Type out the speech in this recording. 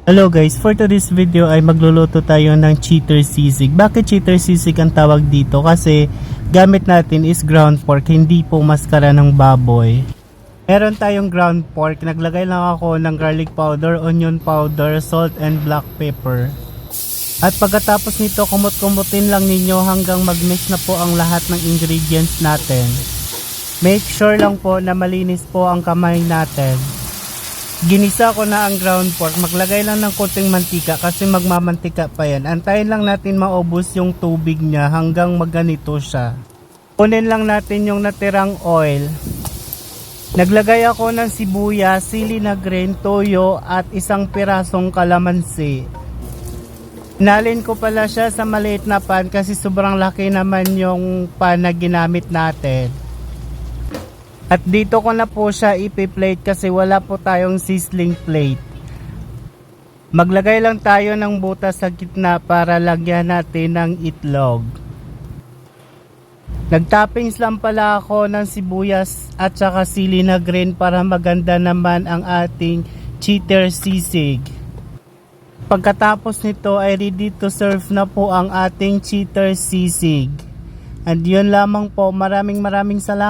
Hello guys, for today's video ay magluluto tayo ng cheater sisig. Bakit cheater sisig ang tawag dito? Kasi gamit natin is ground pork, hindi po maskara ng baboy. Meron tayong ground pork, naglagay lang ako ng garlic powder, onion powder, salt and black pepper. At pagkatapos nito, kumut-kumutin lang ninyo hanggang mag-mix na po ang lahat ng ingredients natin. Make sure lang po na malinis po ang kamay natin. Ginisa ko na ang ground pork, maglagay lang ng konting mantika kasi magmamantika pa yan. Antayin lang natin maubos yung tubig niya hanggang magganito siya. Kunin lang natin yung natirang oil. Naglagay ako ng sibuyas, sili na green, toyo at isang pirasong kalamansi. Inalin ko pala siya sa maliit na pan kasi sobrang laki naman yung pan na ginamit natin. At dito ko na po siya ipi-plate kasi wala po tayong sizzling plate. Maglagay lang tayo ng butas sa gitna para lagyan natin ng itlog. Nagtoppings lang pala ako ng sibuyas at saka sili na green para maganda naman ang ating cheater sisig. Pagkatapos nito ay ready to serve na po ang ating cheater sisig. And yun lamang po, maraming salamat.